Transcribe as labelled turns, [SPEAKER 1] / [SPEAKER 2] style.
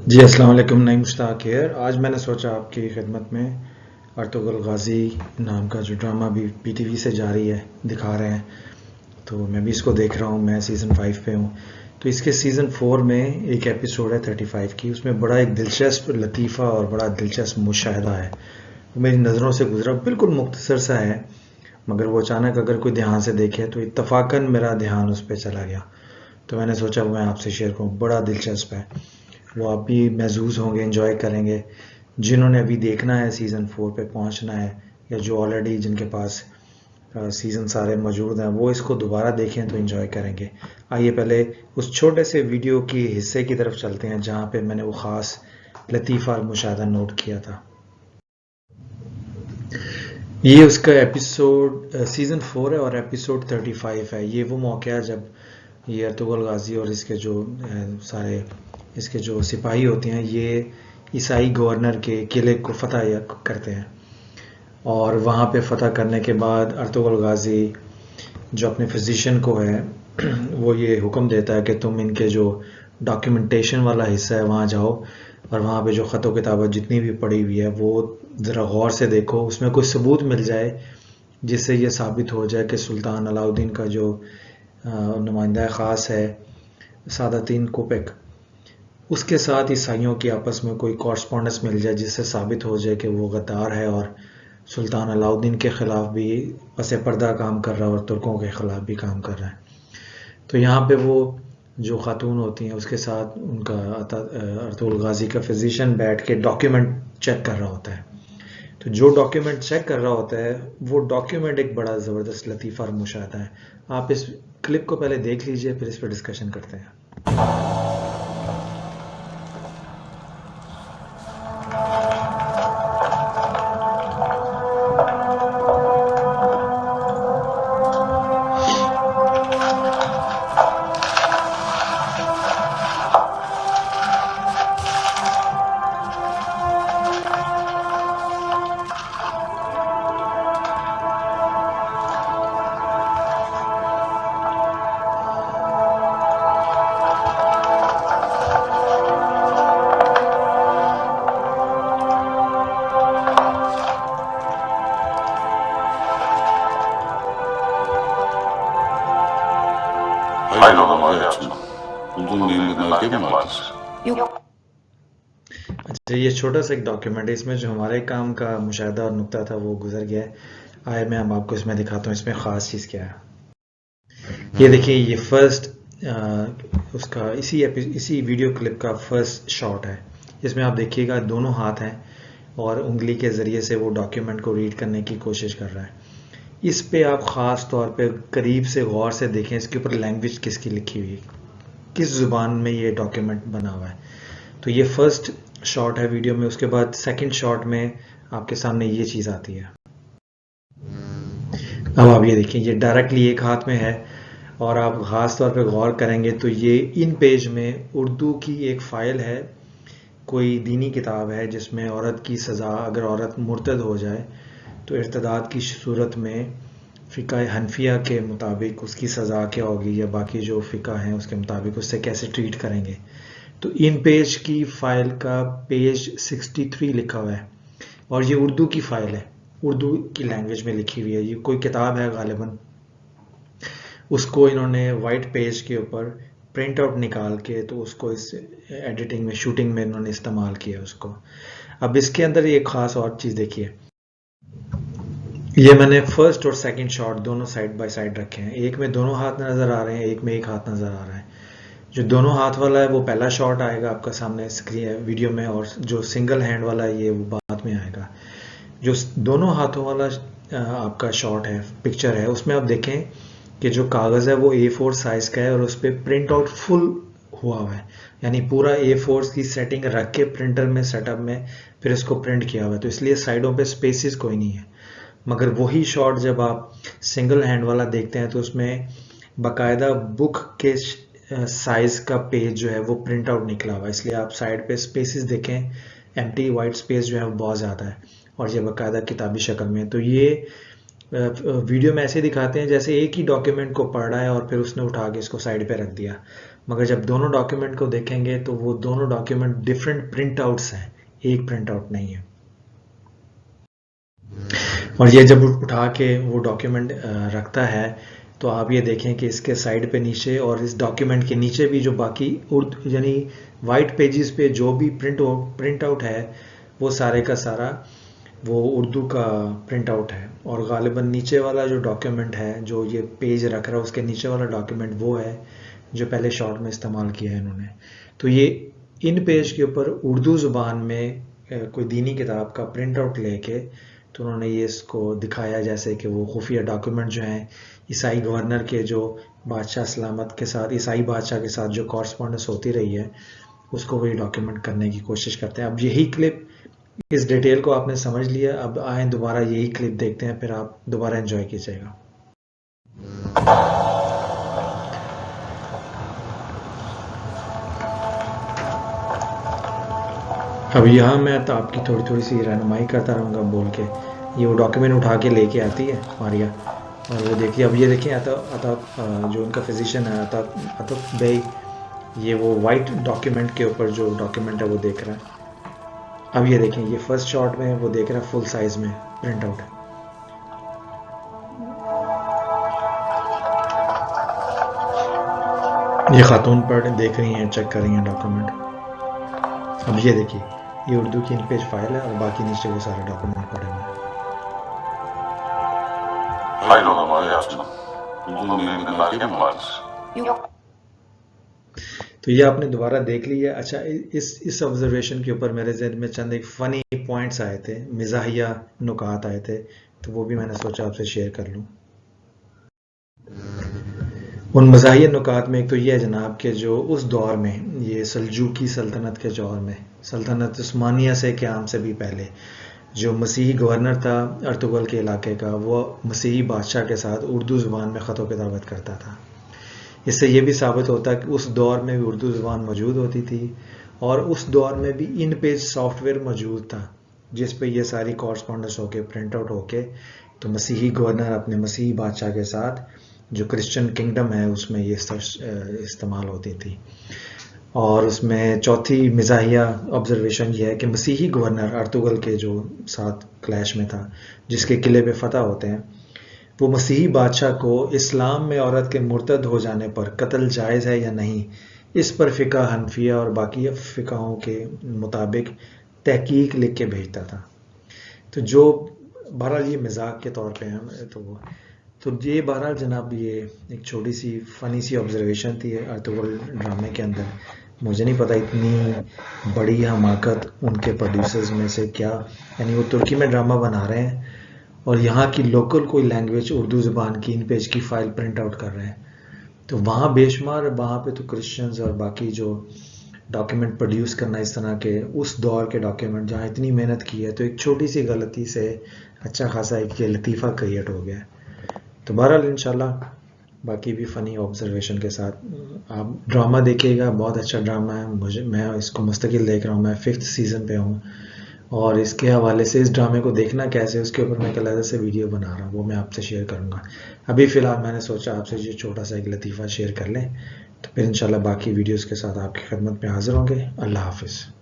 [SPEAKER 1] जी अस्सलाम वालेकुम। नईम मुश्ताक हियर। आज मैंने सोचा आपकी खिदमत में अर्तुगरुल गाजी नाम का जो ड्रामा भी पीटीवी से जारी है दिखा रहे हैं, तो मैं भी इसको देख रहा हूँ। मैं सीज़न 5 पे हूँ। तो इसके सीज़न 4 में एक एपिसोड है 35 की। उसमें बड़ा एक दिलचस्प लतीफ़ा और बड़ा दिलचस्प मुशाहदा है। वो मेरी नज़रों से गुजरा, बिल्कुल मुख्तसर सा है, मगर वो अचानक अगर कोई ध्यान से देखे तो इत्तफाकन मेरा ध्यान उस पर चला गया। तो मैंने सोचा वो मैं आपसे शेयर करूँ। बड़ा दिलचस्प है, वो आप भी महसूस होंगे, एंजॉय करेंगे। जिन्होंने अभी देखना है, सीज़न 4 पे पहुंचना है, या जो ऑलरेडी जिनके पास सीज़न सारे मौजूद हैं, वो इसको दोबारा देखें तो एंजॉय करेंगे। आइए पहले उस छोटे से वीडियो की हिस्से की तरफ चलते हैं जहां पे मैंने वो ख़ास लतीफ़ा और मुशाहदा नोट किया था। ये उसका एपिसोड सीज़न 4 है और एपिसोड 35 है। ये वो मौका है जब ये अर्तुगरुल गाजी और इसके जो सारे इसके जो सिपाही होते हैं, ये ईसाई गवर्नर के किले को फतह करते हैं। और वहाँ पे फतह करने के बाद अर्तुगरुल गाजी जो अपने फिजिशियन को है वो ये हुक्म देता है कि तुम इनके जो डॉक्यूमेंटेशन वाला हिस्सा है वहाँ जाओ, और वहाँ पे जो ख़त किताबत जितनी भी पड़ी हुई है वो ज़रा गौर से देखो। उसमें कोई सबूत मिल जाए जिससे ये साबित हो जाए कि सुल्तान अलाउद्दीन का जो नुमाइंदा ख़ास है सादातीन कोपेक, उसके साथ ईसाइयों की आपस में कोई कॉरस्पॉन्डेंस मिल जाए जिससे साबित हो जाए कि वो गद्दार है और सुल्तान अलाउद्दीन के ख़िलाफ़ भी पसे पर्दा काम कर रहा है और तुर्कों के ख़िलाफ़ भी काम कर रहा है। तो यहाँ पे वो जो खातून होती हैं उसके साथ उनका अर्तुगरुल गाजी का फिजिशियन बैठ के डॉक्यूमेंट चेक कर रहा होता है। तो जो डॉक्यूमेंट चेक कर रहा होता है वो डॉक्यूमेंट एक बड़ा ज़बरदस्त लतीफ़ा और मुशाहदा है। आप इस क्लिप को पहले देख लीजिए, फिर इस पर डिस्कशन करते हैं।
[SPEAKER 2] Hayrola hayatım, bulduğun emri nakiye mi vardır?
[SPEAKER 3] Yok.
[SPEAKER 1] अच्छा, ये छोटा सा एक डॉक्यूमेंट है। इसमें जो हमारे काम का मुशाहदा और नुक्ता था वो गुजर गया है। आए मैं अब आपको इसमें दिखाता हूँ इसमें ख़ास चीज़ क्या है। ये देखिए, ये फर्स्ट उसका इसी वीडियो क्लिप का फर्स्ट शॉट है। इसमें आप देखिएगा दोनों हाथ हैं और उंगली के ज़रिए से वो डॉक्यूमेंट को रीड करने की कोशिश कर रहा है। इस पे आप ख़ास तौर पे करीब से गौर से देखें, इसके ऊपर लैंग्वेज किसकी लिखी हुई है, किस ज़ुबान में ये डॉक्यूमेंट बना हुआ है। तो ये फर्स्ट शॉट है वीडियो में। उसके बाद सेकंड शॉट में आपके सामने ये चीज़ आती है। अब आप ये देखिए, ये डायरेक्टली एक हाथ में है और आप ख़ास तौर पे गौर करेंगे तो ये इन पेज में उर्दू की एक फ़ाइल है, कोई दीनी किताब है जिसमें औरत की सज़ा, अगर औरत मुर्तद हो जाए तो इर्तदाद की सूरत में फ़िक़ा हनफिया के मुताबिक उसकी सज़ा क्या होगी, या बाकी जो फ़िक़ा हैं उसके मुताबिक उससे कैसे ट्रीट करेंगे। तो इन पेज की फ़ाइल का पेज 63 लिखा हुआ है और ये उर्दू की फ़ाइल है, उर्दू की लैंग्वेज में लिखी हुई है। ये कोई किताब है गालिबन, उसको इन्होंने वाइट पेज के ऊपर प्रिंट आउट निकाल के तो उसको इस एडिटिंग में, शूटिंग में इन्होंने इस्तेमाल किया उसको। अब इसके अंदर एक ख़ास और चीज़ देखिए, ये मैंने फर्स्ट और सेकंड शॉट दोनों साइड बाय साइड रखे हैं। एक में दोनों हाथ नज़र आ रहे हैं, एक में एक हाथ नज़र आ रहा है। जो दोनों हाथ वाला है वो पहला शॉट आएगा आपका सामने स्क्रीन वीडियो में, और जो सिंगल हैंड वाला है ये वो बाद में आएगा। जो दोनों हाथों वाला आपका शॉट है, पिक्चर है, उसमें आप देखें कि जो कागज़ है वो A4 साइज़ का है और उस पर प्रिंट आउट फुल हुआ है, यानी पूरा A4 की सेटिंग रख के प्रिंटर में सेटअप में फिर इसको प्रिंट किया हुआ है। तो इसलिए साइडों पे स्पेसेस कोई नहीं है। मगर वही शॉट जब आप सिंगल हैंड वाला देखते हैं तो उसमें बाकायदा बुक के साइज का पेज जो है वो प्रिंट आउट निकला हुआ है। इसलिए आप साइड पे स्पेसेस देखें, एम्प्टी वाइट स्पेस जो है वो बहुत ज़्यादा है और ये बाकायदा किताबी शक्ल में। तो ये वीडियो में ऐसे दिखाते हैं जैसे एक ही डॉक्यूमेंट को पढ़ रहा है और फिर उसने उठा के इसको साइड पे रख दिया, मगर जब दोनों डॉक्यूमेंट को देखेंगे तो वो दोनों डॉक्यूमेंट डिफरेंट प्रिंट आउट्स हैं, एक प्रिंट आउट नहीं है। और ये जब उठा के वो डॉक्यूमेंट रखता है तो आप ये देखें कि इसके साइड पे नीचे और इस डॉक्यूमेंट के नीचे भी जो बाकी उर्दू यानी वाइट पेजेस पे जो भी प्रिंट आउट है वो सारे का सारा वो उर्दू का प्रिंट आउट है। और गालिबन नीचे वाला जो डॉक्यूमेंट है जो ये पेज रख रहा है उसके नीचे वाला डॉक्यूमेंट वो है जो पहले शॉर्ट में इस्तेमाल किया है इन्होंने। तो ये इन पेज के ऊपर उर्दू ज़ुबान में कोई दीनी किताब का प्रिंट आउट लेके तो उन्होंने ये इसको दिखाया जैसे कि वो खुफिया डॉक्यूमेंट जो हैं ईसाई गवर्नर के जो बादशाह सलामत के साथ ईसाई बादशाह के साथ जो कॉरस्पॉन्डेंस होती रही है उसको वही डॉक्यूमेंट करने की कोशिश करते हैं। अब यही क्लिप इस डिटेल को आपने समझ लिया, अब आए दोबारा यही क्लिप देखते हैं, फिर आप दोबारा एंजॉय कीजिएगा। अब यहाँ मैं तो आपकी थोड़ी थोड़ी सी रहनुमाई करता रहूँगा बोल के। ये वो डॉक्यूमेंट उठा के लेके आती है मारिया और वो देखिए, अब ये देखिए अता जो उनका फिजिशियन है अता बेई, ये वो वाइट डॉक्यूमेंट के ऊपर जो डॉक्यूमेंट है वो देख रहा है। अब ये देखें, ये फर्स्ट शॉट में वो देख रहा है फुल साइज में प्रिंट आउट। ये खातून पढ़ देख रही हैं, चेक कर रही हैं डॉक्यूमेंट। अब ये देखिए, ये उर्दू की इन पेज फाइल है और बाकी नीचे वो सारे डॉक्यूमेंट पड़े हुए हैं। तो ये आपने दोबारा देख लिया। अच्छा, इस ऑब्जर्वेशन के ऊपर मेरे जहन में चंद एक फ़नी पॉइंट्स आए थे, मिजाहिया नुकात आए थे, तो वो भी मैंने सोचा आपसे शेयर कर लूँ। उन मज़ाहिया नुकात में एक तो ये है जनाब कि जो उस दौर में ये सल्जूकी सल्तनत के दौर में सल्तनत उस्मानिया से क़याम से भी पहले जो मसीही गवर्नर था अर्तुगल के इलाके का, वो मसीही बादशाह के साथ उर्दू ज़ुबान में ख़त व किताबत करता था। इससे ये भी साबित होता है कि उस दौर में भी उर्दू ज़ुबान मौजूद होती थी और उस दौर में भी इन पेज सॉफ्टवेयर मौजूद था जिस पे ये सारी कॉरस्पॉन्डेंस होके प्रिंट आउट होके तो मसीही गवर्नर अपने मसीही बादशाह के साथ जो क्रिश्चियन किंगडम है उसमें ये इस्तेमाल होती थी। और उसमें चौथी मिजाहिया ऑब्जर्वेशन ये है कि मसीही गवर्नर अर्तुगल के जो साथ क्लैश में था, जिसके किले पे फतह होते हैं, वो मसीही बादशाह को इस्लाम में औरत के मुर्तद हो जाने पर कत्ल जायज़ है या नहीं, इस पर फ़िक़्ह हनफिया और बाकी फ़िक़ाहों के मुताबिक तहकीक लिख के भेजता था। तो जो बहरहाल ये मजाक के तौर पे है तो ये बहरहाल जनाब ये एक छोटी सी फ़नी सी ऑब्जर्वेशन थी अर्तुगल ड्रामे के अंदर। मुझे नहीं पता इतनी बड़ी हमाकत उनके प्रोड्यूसर्स में से क्या, यानी वो तुर्की में ड्रामा बना रहे हैं और यहाँ की लोकल कोई लैंग्वेज उर्दू ज़ुबान की इन पेज की फ़ाइल प्रिंट आउट कर रहे हैं। तो वहाँ बेशुमार वहाँ पे तो क्रिश्चियंस और बाकी जो डॉक्यूमेंट प्रोड्यूस करना इस तरह के उस दौर के डॉक्यूमेंट जहाँ इतनी मेहनत की है, तो एक छोटी सी गलती से अच्छा खासा एक ये लतीफ़ा क्रिएट हो गया। तो बहरहाल इंशाल्लाह बाकी भी फ़नी ऑब्जर्वेशन के साथ आप ड्रामा देखिएगा, बहुत अच्छा ड्रामा है। मैं इसको मुस्तकिल देख रहा हूँ, मैं 5th सीज़न पे हूँ और इसके हवाले से इस ड्रामे को देखना कैसे उसके ऊपर मैं अलग से वीडियो बना रहा हूँ, वो मैं आपसे शेयर करूँगा। अभी फ़िलहाल मैंने सोचा आपसे ये छोटा सा एक लतीफ़ा शेयर कर लें, तो फिर इंशाल्लाह बाकी वीडियोज़ के साथ आपकी खिदमत में हाज़िर होंगे। अल्लाह हाफ़िज़।